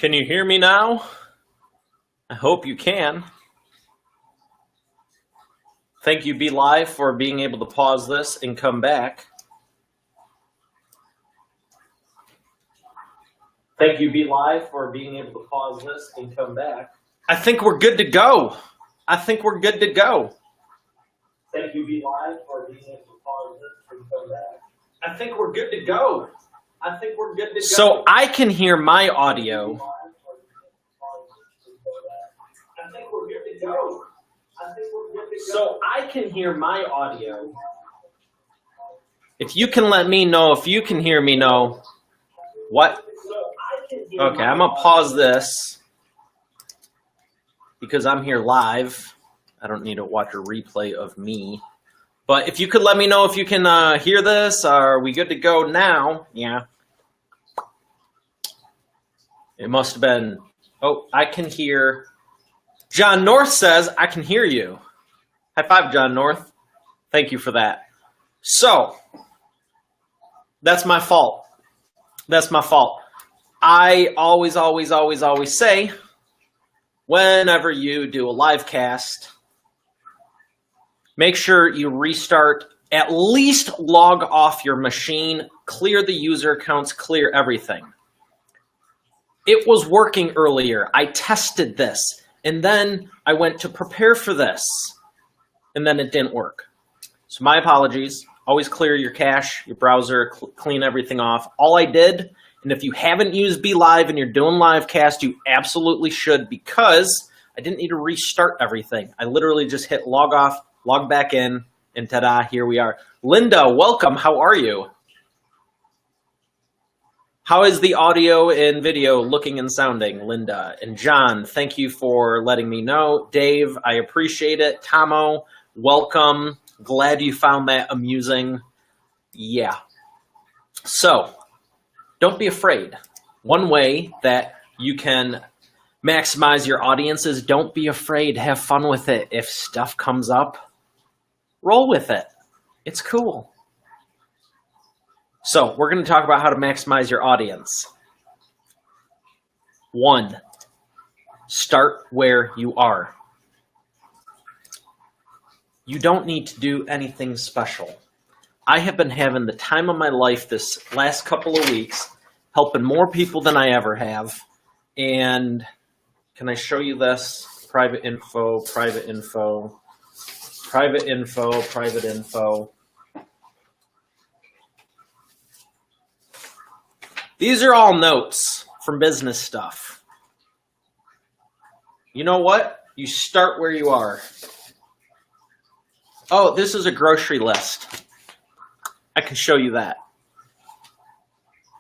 Can you hear me now? I hope you can. Thank you, Be Live, for being able to pause this and come back. Thank you, Be Live, for being able to pause this and come back. I think we're good to go. Thank you, Be Live, for being able to pause this and come back. I think we're good to go. So I can hear my audio. If you can let me know if you can hear me know. What? Okay, I'm going to pause this because I'm here live. I don't need to watch a replay of me. But if you could let me know if you can hear this, are we good to go now? Yeah. It must have been, oh, I can hear. John North says, I can hear you. High five, John North. Thank you for that. So, that's my fault. I always say, whenever you do a live cast, make sure you restart, at least log off your machine, clear the user accounts, clear everything. It was working earlier. I tested this, and then I went to prepare for this, and then it didn't work. So my apologies. Always clear your cache, your browser, clean everything off. All I did, and if you haven't used Be Live and you're doing live cast, you absolutely should, because I didn't need to restart everything. I literally just hit log off, log back in, and ta-da, here we are. Linda, welcome. How are you? How is the audio and video looking and sounding, Linda? And John, thank you for letting me know. Dave, I appreciate it. Tomo, welcome. Glad you found that amusing. Yeah. So, don't be afraid. One way that you can maximize your audience is don't be afraid. Have fun with it. If stuff comes up, roll with it. It's cool. So we're going to talk about how to maximize your audience. 1, start where you are. You don't need to do anything special. I have been having the time of my life this last couple of weeks, helping more people than I ever have. And can I show you this? Private info, private info, private info, private info. These are all notes from business stuff. You know what? You start where you are. Oh, this is a grocery list. I can show you that.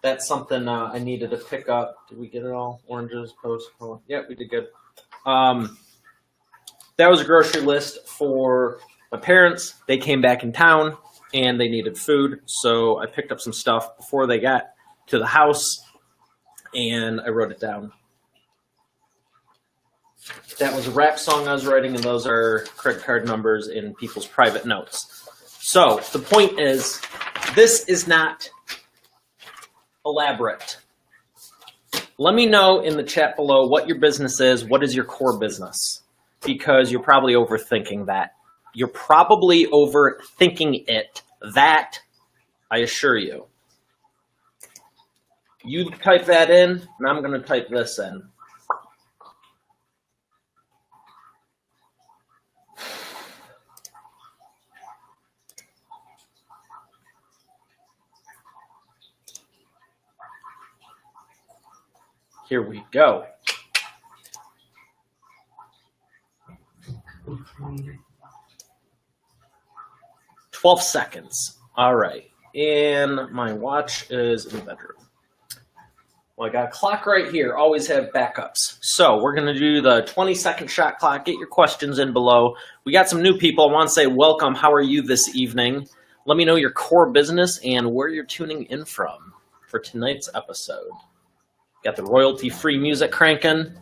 That's something I needed to pick up. Did we get it all? Oranges, post. Oh, yeah, we did good. That was a grocery list for my parents. They came back in town and they needed food. So I picked up some stuff before they got to the house, and I wrote it down. That was a rap song I was writing, and those are credit card numbers in people's private notes. So the point is, this is not elaborate. Let me know in the chat below what your business is. What is your core business? Because you're probably overthinking that. You're probably overthinking it. That, I assure you. You type that in, and I'm going to type this in. Here we go. 12 seconds. All right. And my watch is in the bedroom. Well, I got a clock right here. Always have backups. So we're going to do the 20-second shot clock. Get your questions in below. We got some new people. I want to say welcome. How are you this evening? Let me know your core business and where you're tuning in from for tonight's episode. Got the royalty-free music cranking.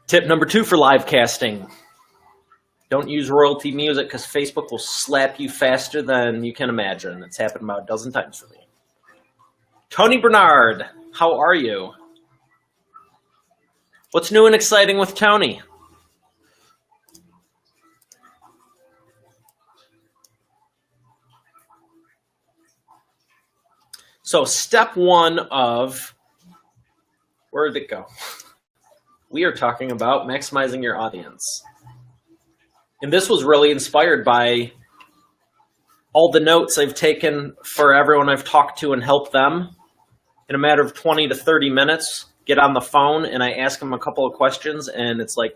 Tip number 2 for live casting. Don't use royalty music because Facebook will slap you faster than you can imagine. It's happened about a dozen times for me. Tony Bernard, how are you? What's new and exciting with Tony? So step one of, where did it go? We are talking about maximizing your audience. And this was really inspired by all the notes I've taken for everyone I've talked to and helped them. In a matter of 20 to 30 minutes, get on the phone and I ask them a couple of questions and it's like,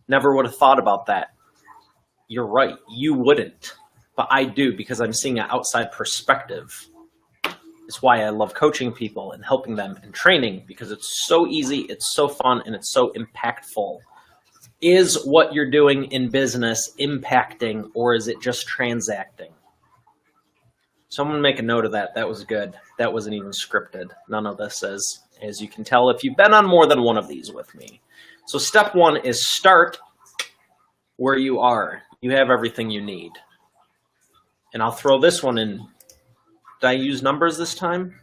never would have thought about that. You're right, you wouldn't, but I do because I'm seeing an outside perspective. It's why I love coaching people and helping them and training, because it's so easy, it's so fun, and it's so impactful. Is what you're doing in business impacting, or is it just transacting? So I'm going to make a note of that. That was good. That wasn't even scripted. None of this is, as you can tell if you've been on more than one of these with me. So step one is start where you are. You have everything you need. And I'll throw this one in. Did I use numbers this time?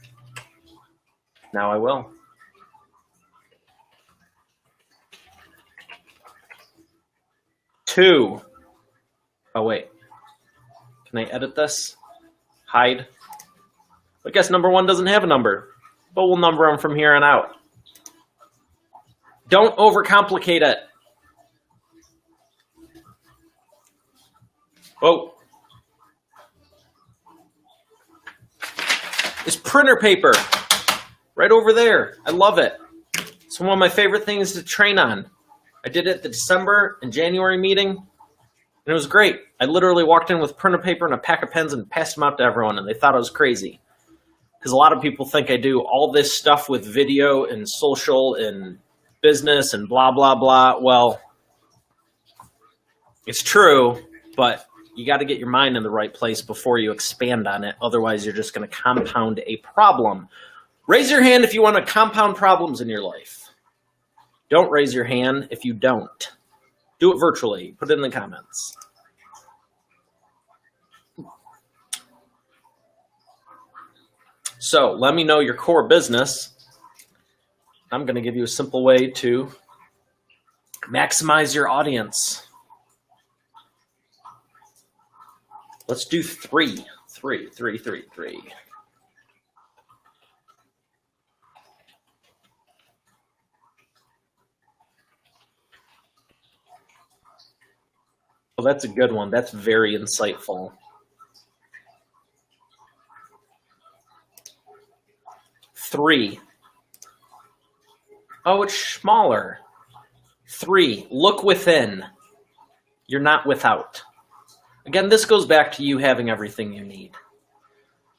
Now I will. Two. Oh, wait. Can I edit this? Hide. I guess number one doesn't have a number, but we'll number them from here on out. Don't overcomplicate it. Whoa. It's printer paper right over there. I love it. It's one of my favorite things to train on. I did it at the December and January meeting, and it was great. I literally walked in with printer paper and a pack of pens and passed them out to everyone, and they thought I was crazy. Because a lot of people think I do all this stuff with video and social and business and blah, blah, blah. Well, it's true, but you got to get your mind in the right place before you expand on it. Otherwise, you're just going to compound a problem. Raise your hand if you want to compound problems in your life. Don't raise your hand if you don't. Do it virtually. Put it in the comments. So let me know your core business. I'm going to give you a simple way to maximize your audience. Let's do three. Well, that's a good one. That's very insightful. 3. Oh, it's smaller. 3, look within. You're not without. Again, this goes back to you having everything you need.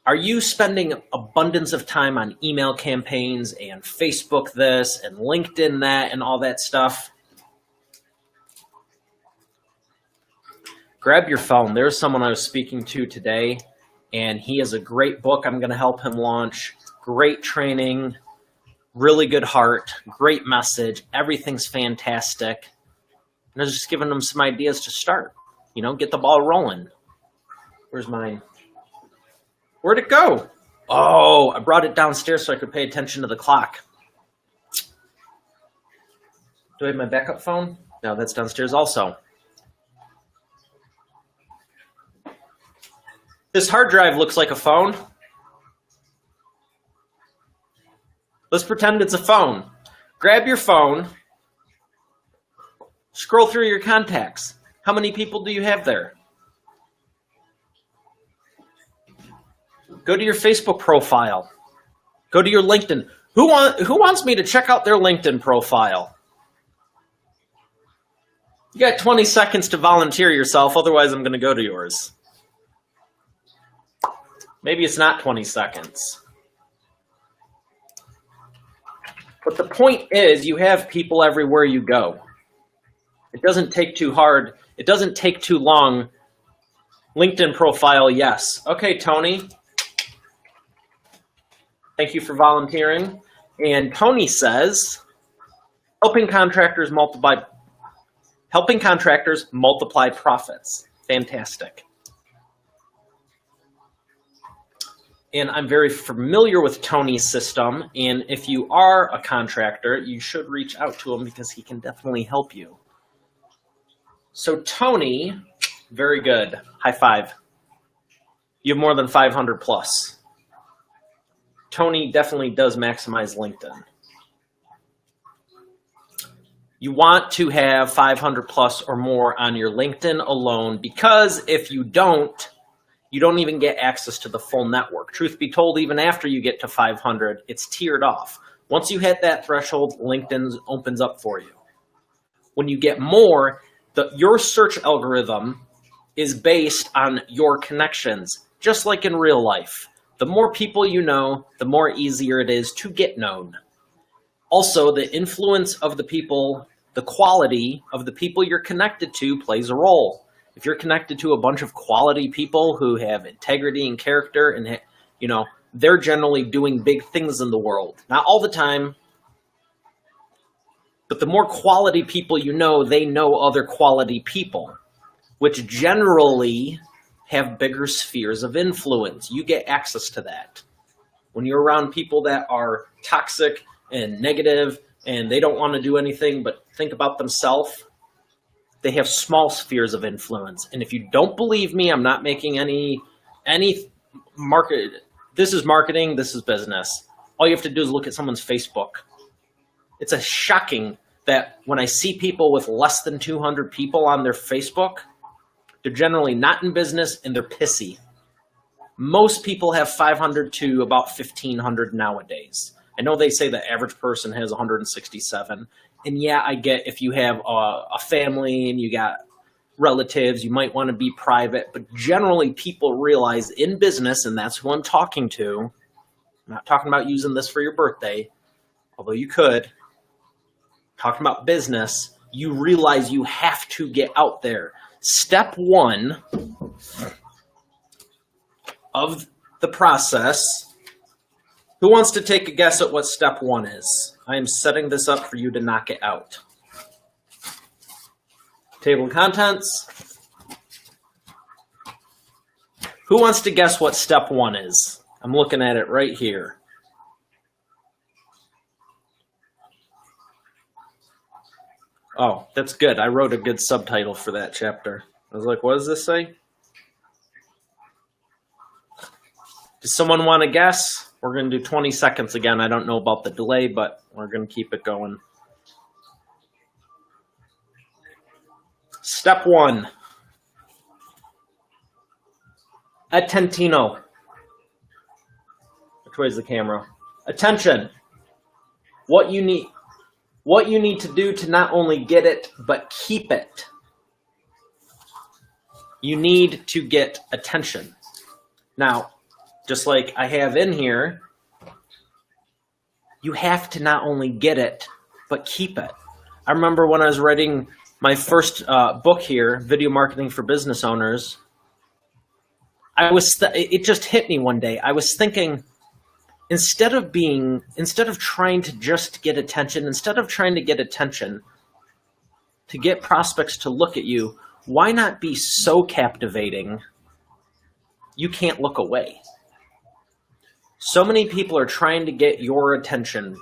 Are you spending abundance of time on email campaigns and Facebook this and LinkedIn that and all that stuff? Grab your phone. There's someone I was speaking to today, and he has a great book I'm going to help him launch. Great training, really good heart, great message. Everything's fantastic. And I was just giving him some ideas to start. You know, get the ball rolling. Where's mine? Where'd it go? Oh, I brought it downstairs so I could pay attention to the clock. Do I have my backup phone? No, that's downstairs also. This hard drive looks like a phone. Let's pretend it's a phone. Grab your phone. Scroll through your contacts. How many people do you have there? Go to your Facebook profile. Go to your LinkedIn. Who wants me to check out their LinkedIn profile? You got 20 seconds to volunteer yourself, otherwise I'm going to go to yours. Maybe it's not 20 seconds. But the point is, you have people everywhere you go. It doesn't take too hard. It doesn't take too long. LinkedIn profile, yes. Okay, Tony. Thank you for volunteering. And Tony says, helping contractors multiply profits. Fantastic. And I'm very familiar with Tony's system. And if you are a contractor, you should reach out to him because he can definitely help you. So Tony, very good. High five. You have more than 500 plus. Tony definitely does maximize LinkedIn. You want to have 500 plus or more on your LinkedIn alone, because if you don't even get access to the full network. Truth be told, even after you get to 500, it's tiered off. Once you hit that threshold, LinkedIn opens up for you. When you get more, your search algorithm is based on your connections, just like in real life. The more people you know, the more easier it is to get known. Also, the influence of the people, the quality of the people you're connected to plays a role. If you're connected to a bunch of quality people who have integrity and character, and they're generally doing big things in the world. Not all the time, but the more quality people you know, they know other quality people, which generally have bigger spheres of influence. You get access to that. When you're around people that are toxic and negative and they don't want to do anything but think about themselves, they have small spheres of influence. And if you don't believe me, I'm not making any market. This is marketing. This is business. All you have to do is look at someone's Facebook. It's a shocking that when I see people with less than 200 people on their Facebook, they're generally not in business and they're pissy. Most people have 500 to about 1,500 nowadays. I know they say the average person has 167. And yeah, I get if you have a family and you got relatives, you might want to be private. But generally, people realize in business, and that's who I'm talking to. I'm not talking about using this for your birthday, although you could. Talking about business, you realize you have to get out there. Step one of the process. Who wants to take a guess at what step one is? I am setting this up for you to knock it out. Table of contents. Who wants to guess what step one is? I'm looking at it right here. Oh, that's good. I wrote a good subtitle for that chapter. I was like, what does this say? Does someone want to guess? We're going to do 20 seconds again. I don't know about the delay, but we're going to keep it going. Step one. Attentino. Which way is the camera? Attention. What you need to do to not only get it, but keep it. You need to get attention. Now, just like I have in here, you have to not only get it, but keep it. I remember when I was writing my first book here, Video Marketing for Business Owners, it just hit me one day. I was thinking, instead of trying to just get attention, instead of trying to get attention to get prospects to look at you, why not be so captivating you can't look away? So many people are trying to get your attention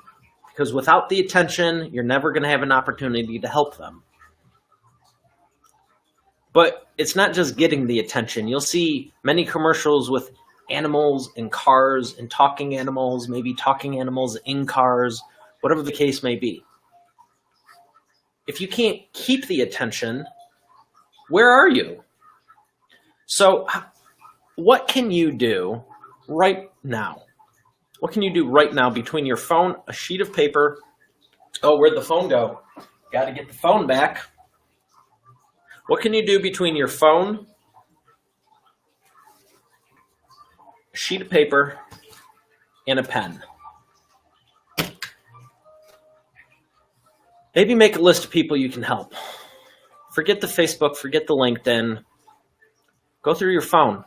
because without the attention, you're never going to have an opportunity to help them. But it's not just getting the attention. You'll see many commercials with animals and cars and talking animals, maybe talking animals in cars, whatever the case may be. If you can't keep the attention, where are you? So what can you do right now? What can you do right now between your phone, a sheet of paper? Oh, where'd the phone go? Got to get the phone back. What can you do between your phone, a sheet of paper, and a pen? Maybe make a list of people you can help. Forget the Facebook, forget the LinkedIn. Go through your phone.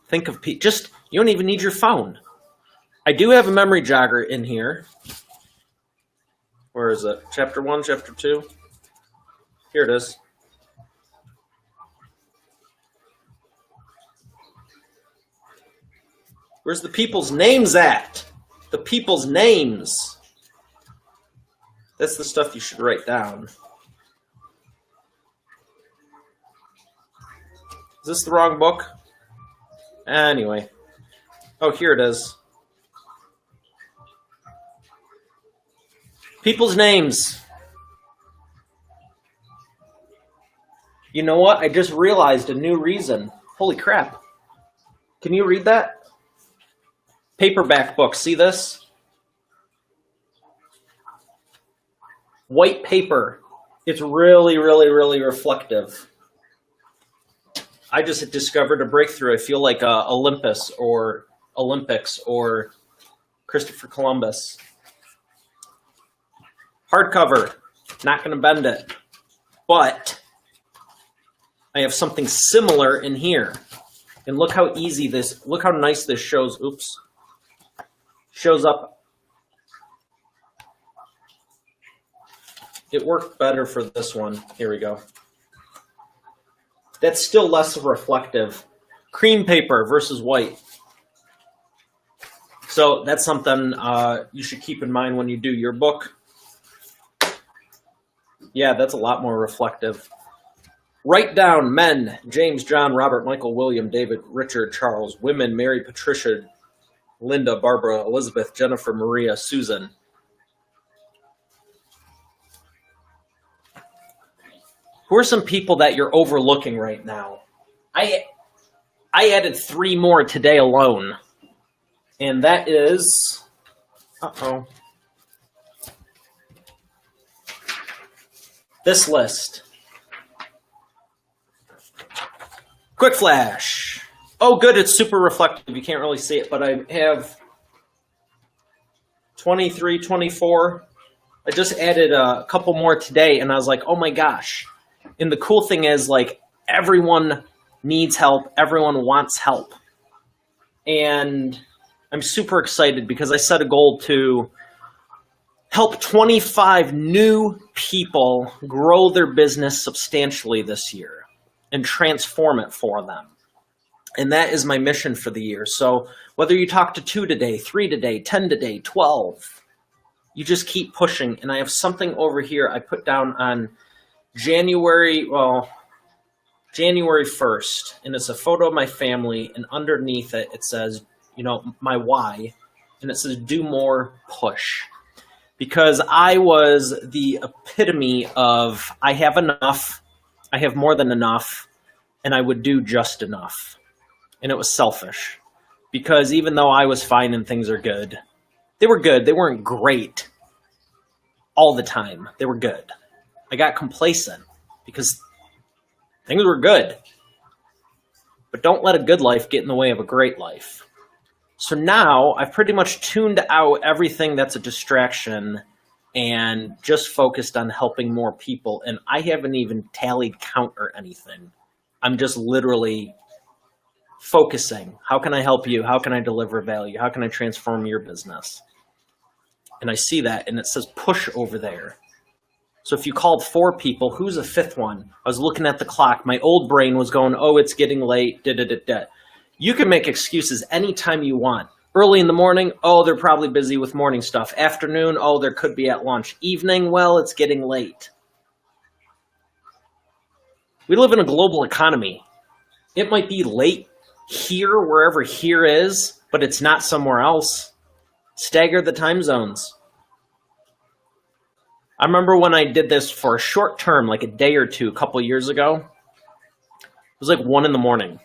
Think of people. You don't even need your phone. I do have a memory jogger in here. Where is it? Chapter 1, Chapter 2? Here it is. Where's the people's names at? The people's names. That's the stuff you should write down. Is this the wrong book? Anyway. Oh, here it is. People's names. You know what? I just realized a new reason. Holy crap. Can you read that? Paperback book. See this? White paper. It's really, really, really reflective. I just discovered a breakthrough. I feel like Olympus or Olympics or Christopher Columbus. Hardcover. Not going to bend it. But I have something similar in here. And look how easy this, look how nice this shows. Oops. Shows up. It worked better for this one. Here we go. That's still less reflective. Cream paper versus white. So that's something you should keep in mind when you do your book. Yeah, that's a lot more reflective. Write down men: James, John, Robert, Michael, William, David, Richard, Charles. Women: Mary, Patricia, Linda, Barbara, Elizabeth, Jennifer, Maria, Susan. Who are some people that you're overlooking right now? I added 3 more today alone. And that is... this list. Quick flash. Oh, good. It's super reflective. You can't really see it, but I have 23, 24. I just added a couple more today, and I was like, oh my gosh. And the cool thing is, like, everyone needs help. Everyone wants help. And I'm super excited because I set a goal to help 25 new people grow their business substantially this year and transform it for them. And that is my mission for the year. So whether you talk to 2 today, 3 today, 10 today, 12, you just keep pushing. And I have something over here I put down on January 1st, and it's a photo of my family, and underneath it, it says, you know, my why, and it says, do more, push. Because I was the epitome of, I have enough, I have more than enough, and I would do just enough. And it was selfish. Because even though I was fine and things are good, they were good. They weren't great all the time. They were good. I got complacent because things were good. But don't let a good life get in the way of a great life. So now I've pretty much tuned out everything that's a distraction and just focused on helping more people. And I haven't even tallied count or anything. I'm just literally focusing. How can I help you? How can I deliver value? How can I transform your business? And I see that, and it says push over there. So if you called 4 people, who's a 5th one? I was looking at the clock. My old brain was going, oh, it's getting late. You can make excuses anytime you want. Early in the morning, oh, they're probably busy with morning stuff. Afternoon, oh, there could be at lunch. Evening, well, it's getting late. We live in a global economy. It might be late here, wherever here is, but it's not somewhere else. Stagger the time zones. I remember when I did this for a short term, like a day or two, a couple years ago. It was like 1 in the morning.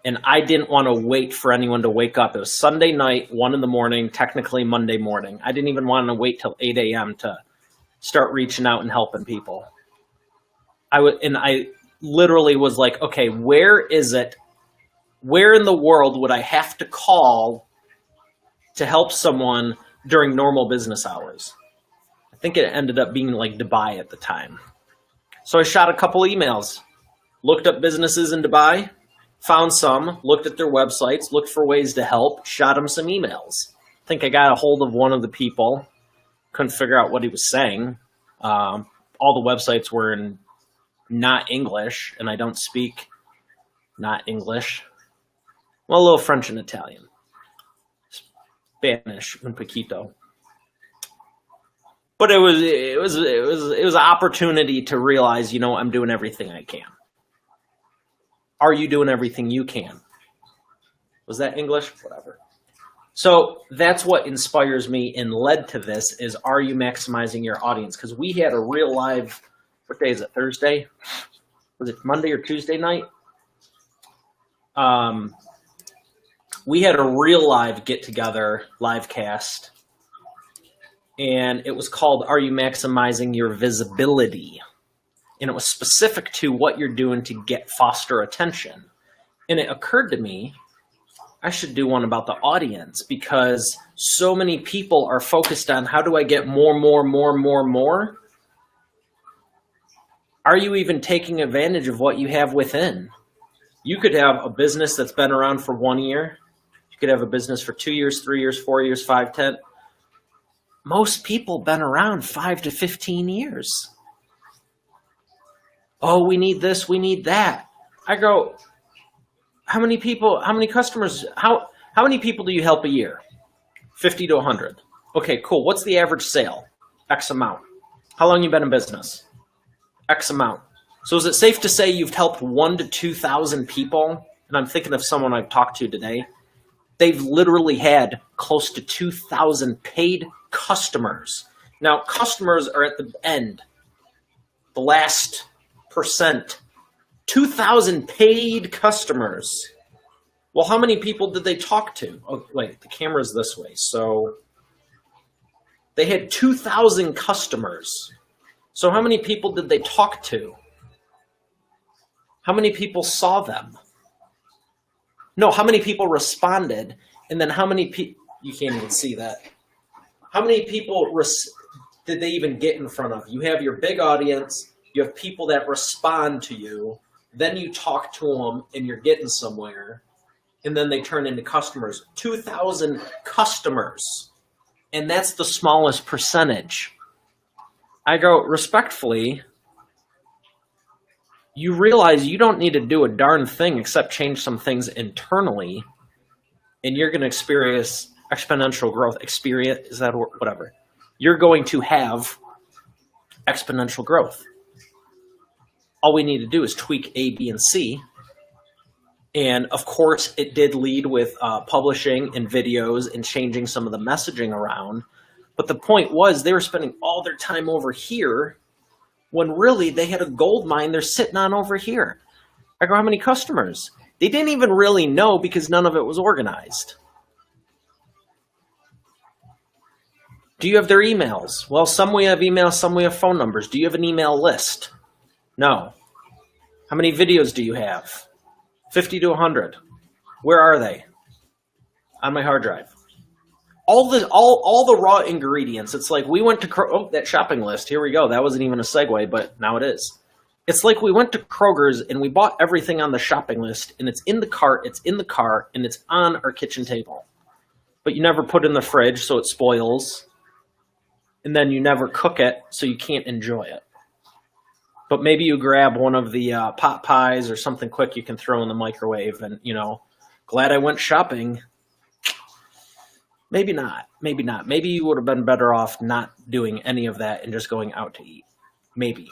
And I didn't want to wait for anyone to wake up. It was Sunday night, 1 in the morning, technically Monday morning. I didn't even want to wait till 8 a.m. to start reaching out and helping people. I literally was like, okay, where is it? Where in the world would I have to call to help someone during normal business hours? I think it ended up being like Dubai at the time. So I shot a couple emails, looked up businesses in Dubai, found some, looked at their websites, looked for ways to help, shot them some emails. I think I got a hold of one of the people, couldn't figure out what he was saying. All the websites were in not English, and I don't speak not English. Well, a little French and Italian. Spanish, un poquito. But it was an opportunity to realize, I'm doing everything I can. Are you doing everything you can? Was that English? Whatever. So that's what inspires me and led to this is, are you maximizing your audience? Because we had a real live, what day is it, Thursday? Was it Monday or Tuesday night? We had a real live get-together, live cast, and it was called, Are You Maximizing Your Visibility? And it was specific to what you're doing to foster attention. And it occurred to me, I should do one about the audience, because so many people are focused on how do I get more. Are you even taking advantage of what you have within? You could have a business that's been around for 1 year. You could have a business for 2 years, 3 years, 4 years, 5, 10. Most people been around 5 to 15 years. Oh, we need this, we need that. I go, how many people, how many customers, how many people do you help a year? 50 to 100. Okay, cool. What's the average sale? X amount. How long you been in business? X amount. So is it safe to say you've helped 1,000 to 2,000 people? And I'm thinking of someone I've talked to today. They've literally had close to 2,000 paid customers. Now, customers are at the end, the last percent. 2,000 paid customers. Well, how many people did they talk to? Oh, wait, the camera's this way. So they had 2,000 customers. So how many people did they talk to? How many people saw them? No, how many people responded? And then how many people, you can't even see that. How many people did they even get in front of? You have your big audience, you have people that respond to you, then you talk to them and you're getting somewhere, and then they turn into customers. 2,000 customers, and that's the smallest percentage. I go, respectfully, you realize you don't need to do a darn thing except change some things internally, and you're going to experience exponential growth. Experience, is that whatever? You're going to have exponential growth. All we need to do is tweak A, B, and C. And of course, it did lead with publishing and videos and changing some of the messaging around. But the point was they were spending all their time over here when really they had a gold mine they're sitting on over here. I go, how many customers? They didn't even really know because none of it was organized. Do you have their emails? Well, some we have emails, some we have phone numbers. Do you have an email list? No. How many videos do you have? 50 to 100. Where are they? On my hard drive. All the raw ingredients. It's like we went to that shopping list. Here we go. That wasn't even a segue, but now it is. It's like we went to Kroger's and we bought everything on the shopping list, and it's in the cart, it's in the car, and it's on our kitchen table. But you never put it in the fridge, so it spoils. And then you never cook it, so you can't enjoy it. But maybe you grab one of the pot pies or something quick you can throw in the microwave and, glad I went shopping. Maybe not. Maybe not. Maybe you would have been better off not doing any of that and just going out to eat. Maybe.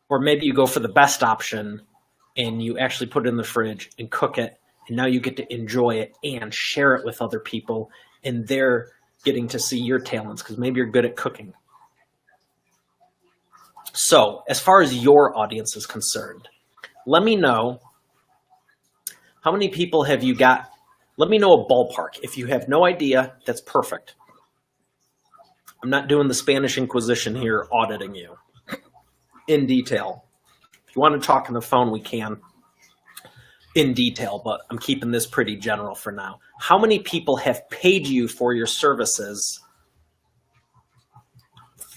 Or maybe you go for the best option and you actually put it in the fridge and cook it, and now you get to enjoy it and share it with other people, and they're getting to see your talents because maybe you're good at cooking. So as far as your audience is concerned, let me know how many people have you got. Let me know a ballpark. If you have no idea, that's perfect. I'm not doing the Spanish Inquisition here auditing you in detail. If you want to talk on the phone, we can in detail, but I'm keeping this pretty general for now. How many people have paid you for your services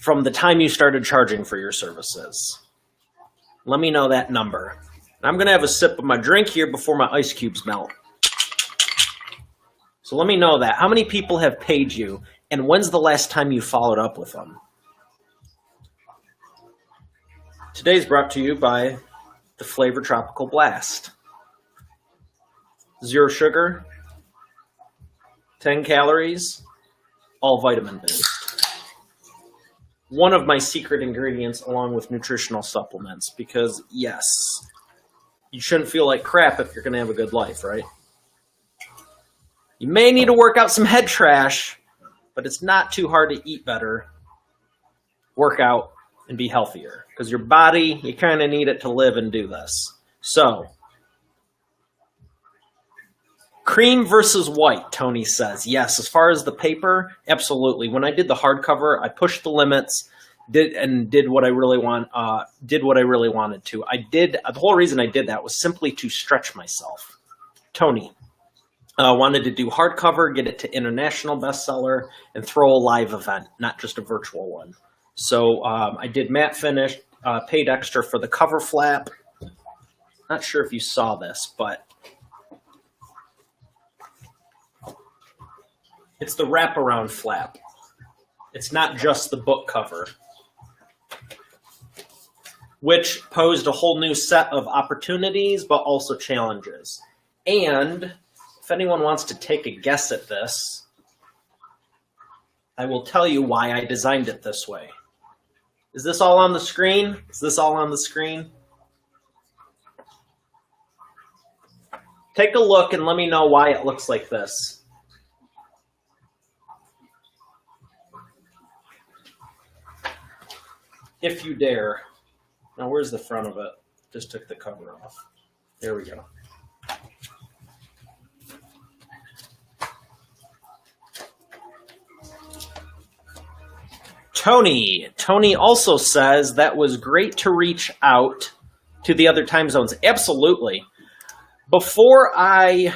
from the time you started charging for your services? Let me know that number. I'm going to have a sip of my drink here before my ice cubes melt. So let me know that. How many people have paid you, and when's the last time you followed up with them? Today's brought to you by the Flavor Tropical Blast. 0 sugar, 10 calories, all vitamin-based. One of my secret ingredients along with nutritional supplements, because yes, you shouldn't feel like crap if you're going to have a good life, right? You may need to work out some head trash, but it's not too hard to eat better, work out, and be healthier. Because your body, you kind of need it to live and do this. So, cream versus white, Tony says. Yes, as far as the paper, absolutely. When I did the hardcover, I pushed the limits, did what I really wanted to. The whole reason I did that was simply to stretch myself. Tony wanted to do hardcover, get it to international bestseller, and throw a live event, not just a virtual one. So I did matte finish, paid extra for the cover flap. Not sure if you saw this, but it's the wraparound flap. It's not just the book cover, which posed a whole new set of opportunities, but also challenges. And if anyone wants to take a guess at this, I will tell you why I designed it this way. Is this all on the screen? Is this all on the screen? Take a look and let me know why it looks like this. If you dare. Now, where's the front of it? Just took the cover off. There we go. Tony also says that was great to reach out to the other time zones. Absolutely. Before I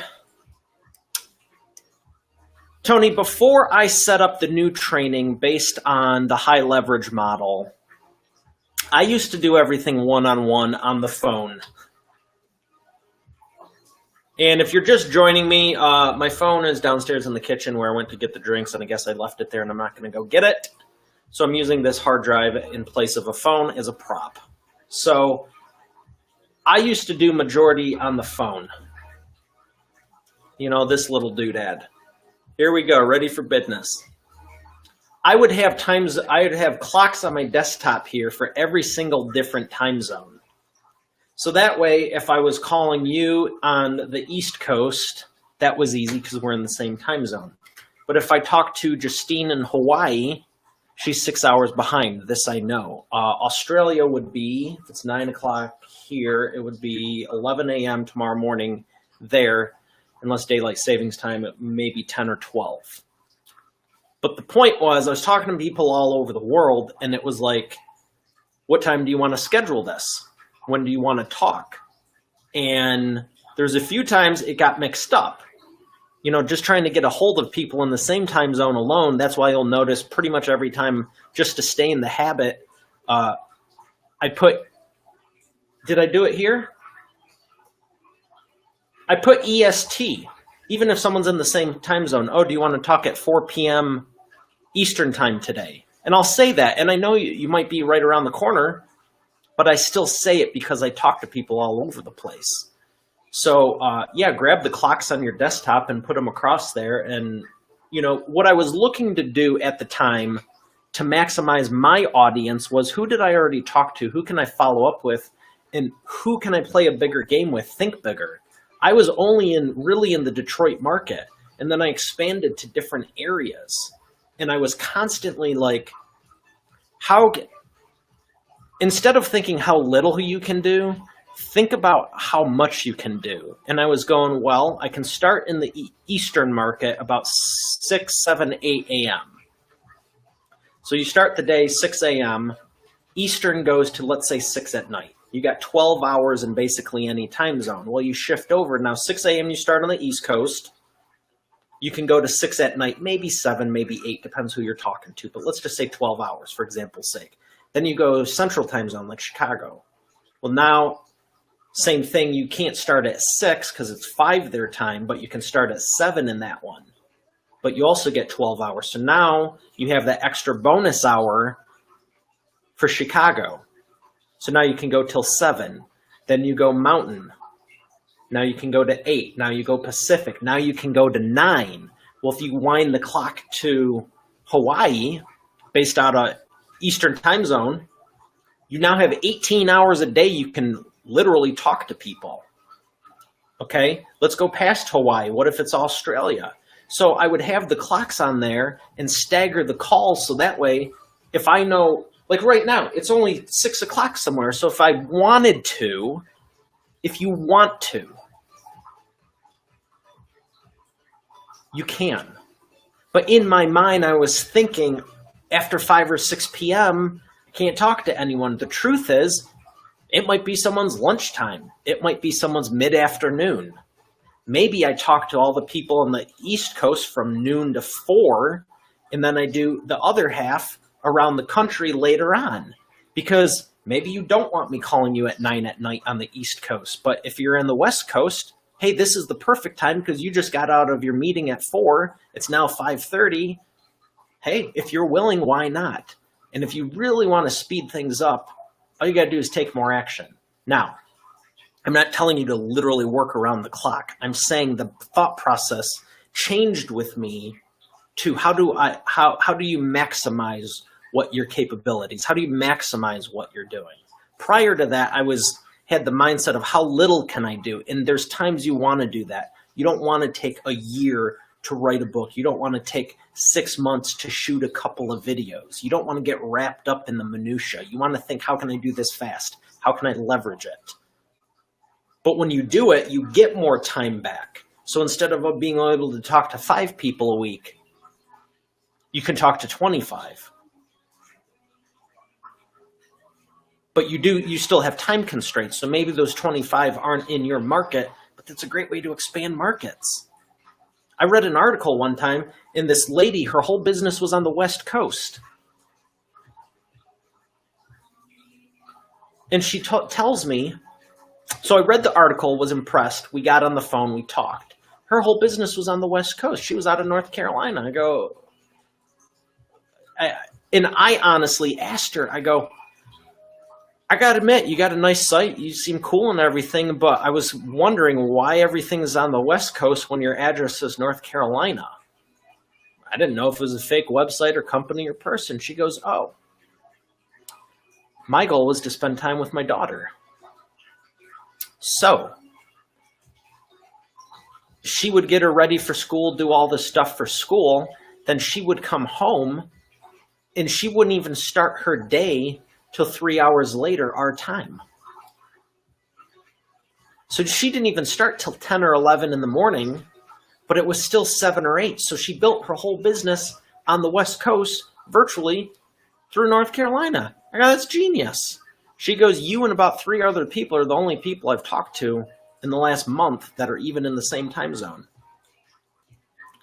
set up the new training based on the high leverage model, I used to do everything one-on-one on the phone. And if you're just joining me, my phone is downstairs in the kitchen where I went to get the drinks, and I guess I left it there and I'm not going to go get it. So I'm using this hard drive in place of a phone as a prop. So I used to do majority on the phone. You know, this little doodad. Here we go, ready for business. I would have clocks on my desktop here for every single different time zone. So that way, if I was calling you on the East Coast, that was easy because we're in the same time zone. But if I talk to Justine in Hawaii, she's 6 hours behind. This I know. Australia would be, if it's 9 o'clock here, it would be 11 a.m. tomorrow morning there, unless daylight savings time, it may be 10 or 12. But the point was, I was talking to people all over the world, and it was like, what time do you want to schedule this? When do you want to talk? And there's a few times it got mixed up. You know, just trying to get a hold of people in the same time zone alone. That's why you'll notice pretty much every time, just to stay in the habit, did I do it here? I put EST, even if someone's in the same time zone. Oh, do you want to talk at 4 p.m. Eastern time today? And I'll say that, and I know you might be right around the corner, but I still say it because I talk to people all over the place. So, yeah, grab the clocks on your desktop and put them across there. And, you know, what I was looking to do at the time to maximize my audience was, who did I already talk to? Who can I follow up with? And who can I play a bigger game with? Think bigger. I was only really in the Detroit market, and then I expanded to different areas. And I was constantly like, instead of thinking how little you can do, think about how much you can do. And I was going, well, I can start in the Eastern market about 6, 7, 8 a.m. So you start the day 6 a.m. Eastern goes to, let's say, 6 at night. You got 12 hours in basically any time zone. Well, you shift over. Now, 6 a.m. you start on the East Coast. You can go to 6 at night, maybe 7, maybe 8, depends who you're talking to. But let's just say 12 hours, for example's sake. Then you go Central time zone, like Chicago. Well, now, same thing. You can't start at 6 because it's 5 their time, but you can start at 7 in that one. But you also get 12 hours. So now you have that extra bonus hour for Chicago. So now you can go till 7. Then you go Mountain. Now you can go to 8. Now you go Pacific. Now you can go to 9. Well, if you wind the clock to Hawaii, based out of Eastern time zone, you now have 18 hours a day you can literally talk to people. Okay, let's go past Hawaii. What if it's Australia? So I would have the clocks on there and stagger the calls so that way, if I know, like right now, it's only 6 o'clock somewhere. So if I wanted to, if you want to, you can. But in my mind, I was thinking after 5 or 6 p.m., I can't talk to anyone. The truth is, it might be someone's lunchtime. It might be someone's mid-afternoon. Maybe I talk to all the people on the East Coast from noon to 4, and then I do the other half around the country later on. Because maybe you don't want me calling you at 9 at night on the East Coast. But if you're in the West Coast, hey, this is the perfect time because you just got out of your meeting at 4. It's now 5:30. Hey, if you're willing, why not? And if you really want to speed things up, all you got to do is take more action. Now, I'm not telling you to literally work around the clock. I'm saying the thought process changed with me to how do you maximize what your capabilities? How do you maximize what you're doing? Prior to that, I had the mindset of how little can I do? And there's times you want to do that. You don't want to take a year to write a book. You don't want to take 6 months to shoot a couple of videos. You don't want to get wrapped up in the minutia. You want to think, how can I do this fast? How can I leverage it? But when you do it, you get more time back. So instead of being able to talk to 5 people a week, you can talk to 25. But you still have time constraints. So maybe those 25 aren't in your market, but that's a great way to expand markets. I read an article one time, and this lady, her whole business was on the West Coast. And she tells me, so I read the article, was impressed. We got on the phone, we talked. Her whole business was on the West Coast. She was out of North Carolina. And I honestly asked her, I go, I got to admit, you got a nice site. You seem cool and everything, but I was wondering why everything is on the West Coast when your address is North Carolina. I didn't know if it was a fake website or company or person. She goes, oh, my goal was to spend time with my daughter. So she would get her ready for school, do all this stuff for school. Then she would come home and she wouldn't even start her day till 3 hours later, our time. So she didn't even start till 10 or 11 in the morning, but it was still 7 or 8. So she built her whole business on the West Coast virtually through North Carolina. I go, that's genius. She goes, you and about 3 other people are the only people I've talked to in the last month that are even in the same time zone.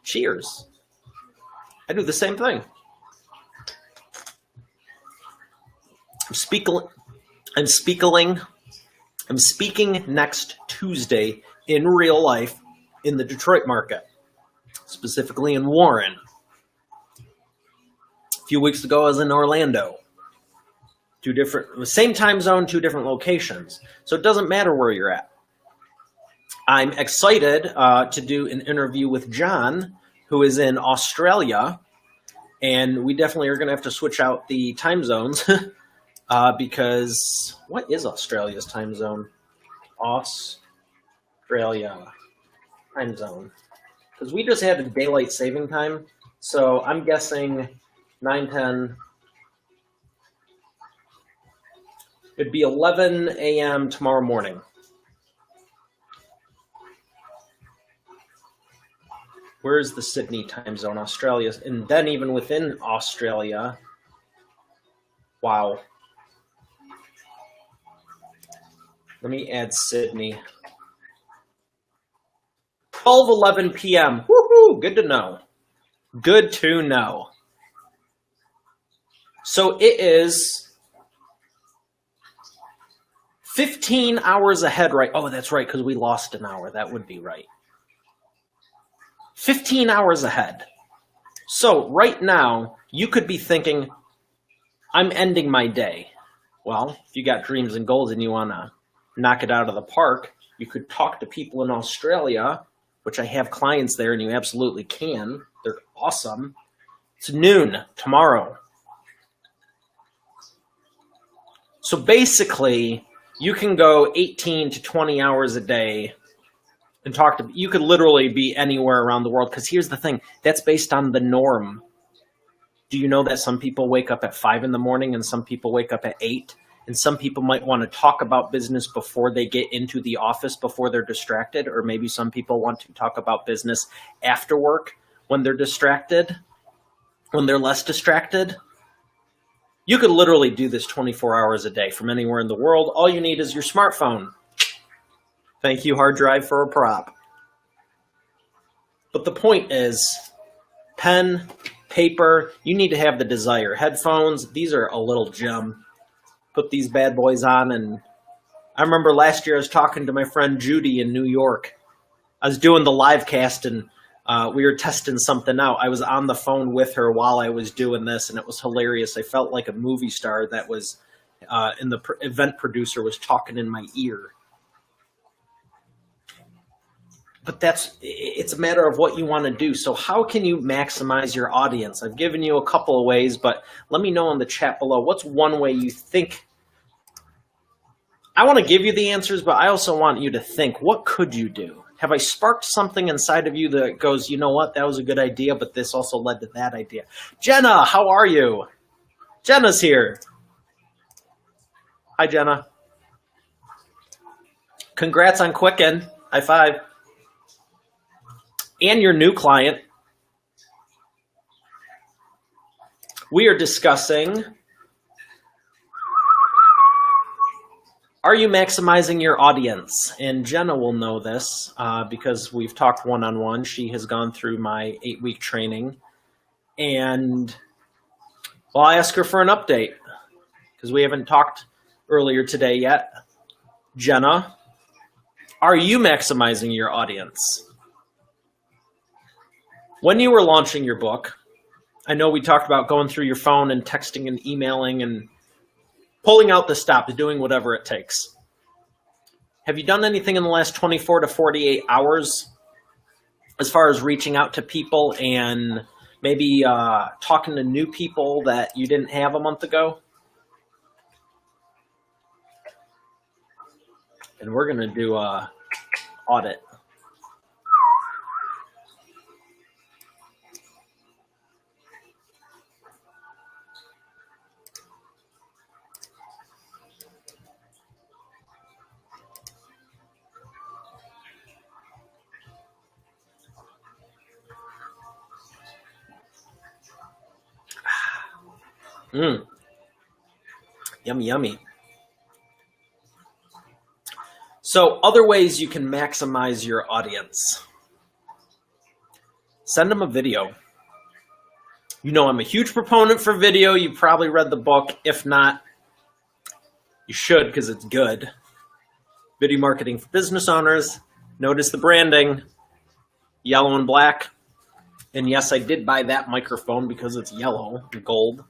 Cheers. I do the same thing. I'm speaking next Tuesday in real life in the Detroit market, specifically in Warren. A few weeks ago, I was in Orlando. Same time zone, 2 different locations. So it doesn't matter where you're at. I'm excited to do an interview with John, who is in Australia, and we definitely are going to have to switch out the time zones. Because what is Australia's time zone? Australia time zone. Because we just had a daylight saving time. So I'm guessing 9:10. It'd be 11 a.m. tomorrow morning. Where's the Sydney time zone? Australia. And then even within Australia, wow. Let me add Sydney. 12:11 p.m. Woohoo! Good to know. Good to know. So it is 15 hours ahead, right? Oh, that's right, because we lost an hour. That would be right. 15 hours ahead. So right now, you could be thinking, I'm ending my day. Well, if you got dreams and goals and you want to knock it out of the park, you could talk to people in Australia which I have clients there, and you absolutely can. They're awesome. It's noon tomorrow. So basically, you can go 18 to 20 hours a day and talk to, you could literally be anywhere around the world. Because here's the thing, that's based on the norm. Do you know that some people wake up at 5 in the morning and some people wake up at 8? And some people might want to talk about business before they get into the office, before they're distracted. Or maybe some people want to talk about business after work when they're distracted, when they're less distracted. You could literally do this 24 hours a day from anywhere in the world. All you need is your smartphone. Thank you, hard drive, for a prop. But the point is, pen, paper, you need to have the desire. Headphones, these are a little gem. Put these bad boys on, and I remember last year I was talking to my friend Judy in New York. I was doing the live cast, and we were testing something out. I was on the phone with her while I was doing this, and it was hilarious. I felt like a movie star that was, and the event producer was talking in my ear. But it's a matter of what you want to do. So how can you maximize your audience? I've given you a couple of ways, but let me know in the chat below. What's one way you think? I want to give you the answers, but I also want you to think, what could you do? Have I sparked something inside of you that goes, you know what, that was a good idea, but this also led to that idea? Jenna, how are you? Jenna's here. Hi, Jenna. Congrats on Quicken. High five. And your new client. We are discussing, are you maximizing your audience? And Jenna will know this because we've talked one-on-one. She has gone through my 8-week training. And well, I asked her for an update because we haven't talked earlier today yet. Jenna, are you maximizing your audience? When you were launching your book, I know we talked about going through your phone and texting and emailing and pulling out the stops, doing whatever it takes. Have you done anything in the last 24 to 48 hours as far as reaching out to people and maybe talking to new people that you didn't have a month ago? And we're going to do a audit. Yummy, yummy. So other ways you can maximize your audience. Send them a video. You know I'm a huge proponent for video. You probably read the book. If not, you should because it's good. Video Marketing for Business Owners. Notice the branding, yellow and black. And yes, I did buy that microphone because it's yellow and gold.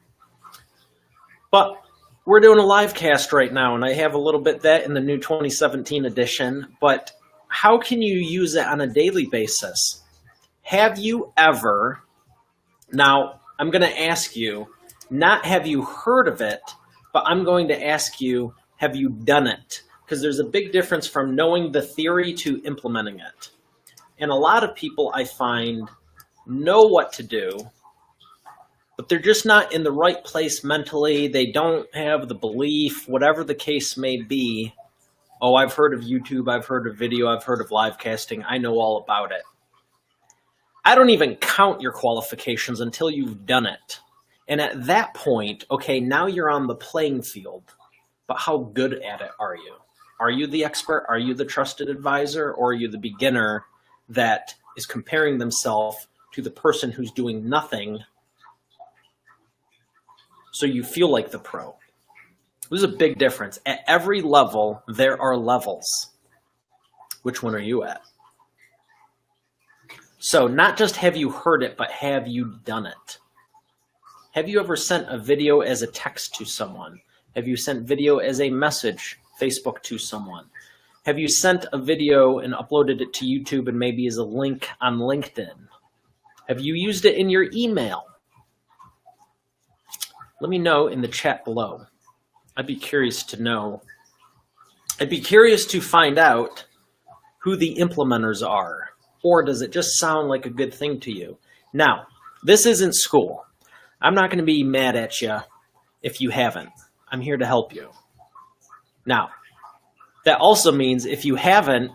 But we're doing a live cast right now, and I have a little bit of that in the new 2017 edition. But how can you use it on a daily basis? Have you ever, now I'm going to ask you, not have you heard of it, but I'm going to ask you, have you done it? Because there's a big difference from knowing the theory to implementing it. And a lot of people I find know what to do, but they're just not in the right place mentally. They don't have the belief, whatever the case may be. Oh, I've heard of YouTube, I've heard of video, I've heard of live casting. I know all about it. I don't even count your qualifications until you've done it. And at that point, okay, now you're on the playing field. But how good at it are you? Are you the expert? Are you the trusted advisor? Or are you the beginner that is comparing themselves to the person who's doing nothing so you feel like the pro? There's a big difference. At every level, there are levels. Which one are you at? So not just have you heard it, but have you done it? Have you ever sent a video as a text to someone? Have you sent video as a message, Facebook, to someone? Have you sent a video and uploaded it to YouTube and maybe as a link on LinkedIn? Have you used it in your email? Let me know in the chat below. I'd be curious to know. I'd be curious to find out who the implementers are. Or does it just sound like a good thing to you? Now, this isn't school. I'm not going to be mad at you if you haven't. I'm here to help you. Now, that also means if you haven't,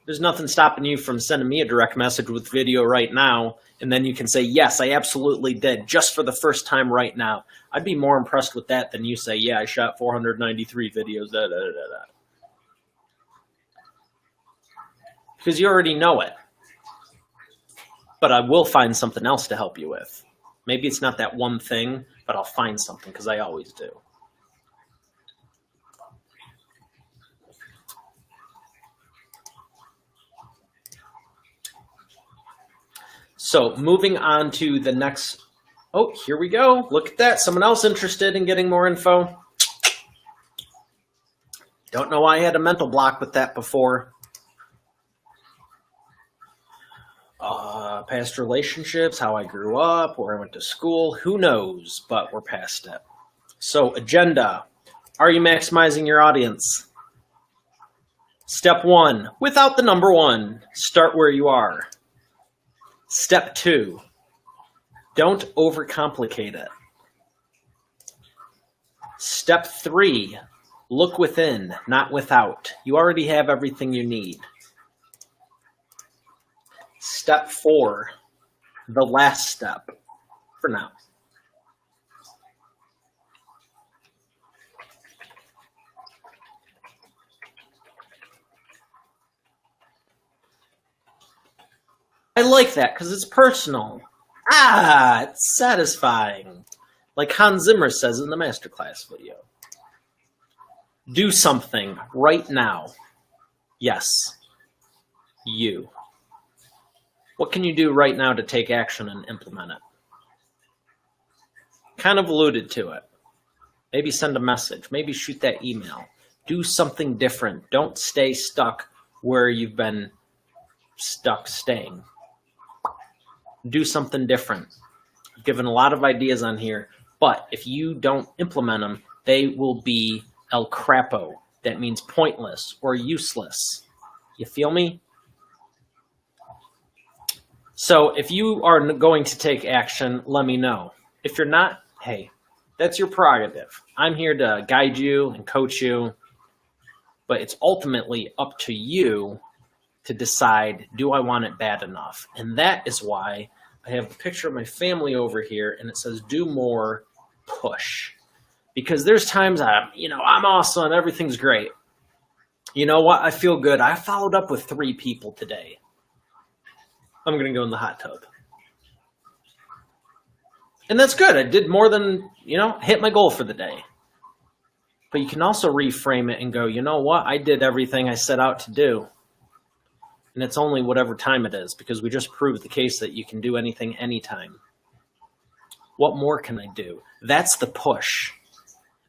there's nothing stopping you from sending me a direct message with video right now, and then you can say, yes, I absolutely did, just for the first time right now. I'd be more impressed with that than you say, yeah, I shot 493 videos, da, da, da, da. Because you already know it. But I will find something else to help you with. Maybe it's not that one thing, but I'll find something, because I always do. So moving on to the next, oh, here we go. Look at that. Someone else interested in getting more info. Don't know why I had a mental block with that before. Past relationships, how I grew up, where I went to school, who knows, but we're past it. So agenda, are you maximizing your audience? Step 1, without the number 1, start where you are. Step 2, don't overcomplicate it. Step 3, look within, not without. You already have everything you need. Step 4, the last step for now. I like that because it's personal. It's satisfying. Like Hans Zimmer says in the masterclass video. Do something right now. Yes, you. What can you do right now to take action and implement it? Kind of alluded to it. Maybe send a message. Maybe shoot that email. Do something different. Don't stay stuck where you've been stuck staying. Do something different. I've given a lot of ideas on here, but if you don't implement them, they will be el crapo. That means pointless or useless. You feel me? So if you are going to take action, let me know. If you're not, hey, that's your prerogative. I'm here to guide you and coach you, but it's ultimately up to you to decide, do I want it bad enough? And that is why I have a picture of my family over here, and it says, do more, push. Because there's times I'm awesome, everything's great. You know what? I feel good. I followed up with 3 people today. I'm going to go in the hot tub. And that's good. I did more than, hit my goal for the day. But you can also reframe it and go, you know what? I did everything I set out to do. And it's only whatever time it is, because we just proved the case that you can do anything anytime. What more can I do? That's the push.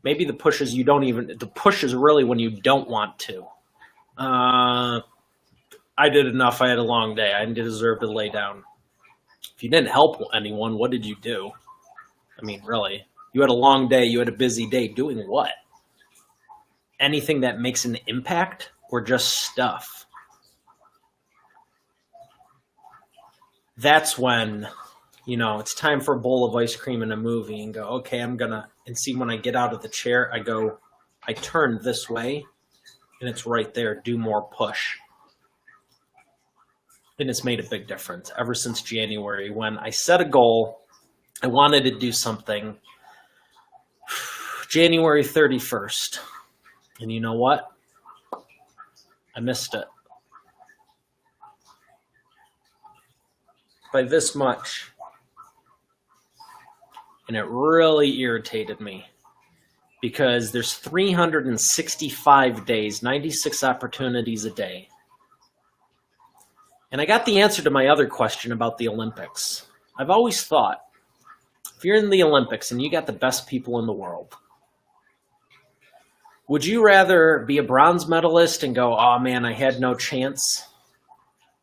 Maybe the push is the push is really when you don't want to. I did enough. I had a long day. I didn't deserve to lay down. If you didn't help anyone, what did you do? I mean, really, you had a long day. You had a busy day. Doing what? Anything that makes an impact or just stuff? That's when, it's time for a bowl of ice cream and a movie and go, okay, and see when I get out of the chair, I turn this way and it's right there. Do more, push. And it's made a big difference ever since January when I set a goal. I wanted to do something. January 31st. And you know what? I missed it. By this much. And it really irritated me. Because there's 365 days, 96 opportunities a day. And I got the answer to my other question about the Olympics. I've always thought, if you're in the Olympics and you got the best people in the world, Would you rather be a bronze medalist and go, oh man, I had no chance?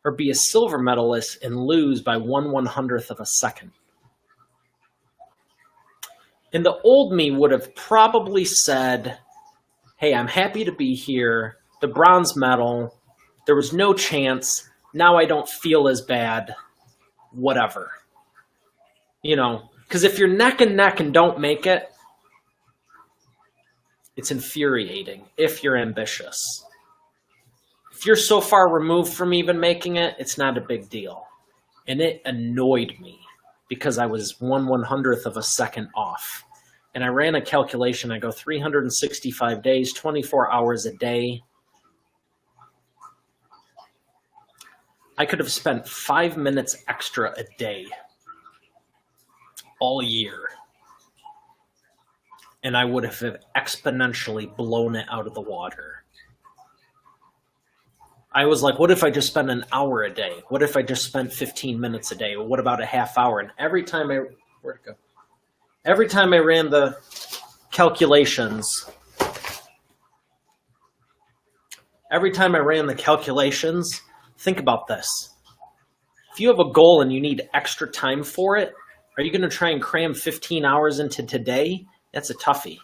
Or be a silver medalist and lose by 1/100th of a second? And the old me would have probably said, hey, I'm happy to be here. The bronze medal, there was no chance. Now I don't feel as bad. Whatever. You know, because if you're neck and neck and don't make it, it's infuriating if you're ambitious. If you're so far removed from even making it, it's not a big deal. And it annoyed me because I was 1/100th of a second off. And I ran a calculation. I go 365 days, 24 hours a day. I could have spent 5 minutes extra a day all year. And I would have exponentially blown it out of the water. I was like, what if I just spent an hour a day? What if I just spent 15 minutes a day? What about a half hour? And every time I ran the calculations, think about this. If you have a goal and you need extra time for it, are you going to try and cram 15 hours into today? That's a toughie.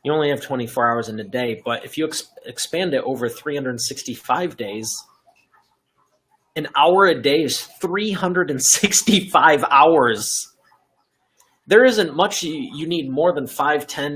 You only have 24 hours in a day, but if you expand it over 365 days, an hour a day is 365 hours. There isn't much you need more than 5, 10,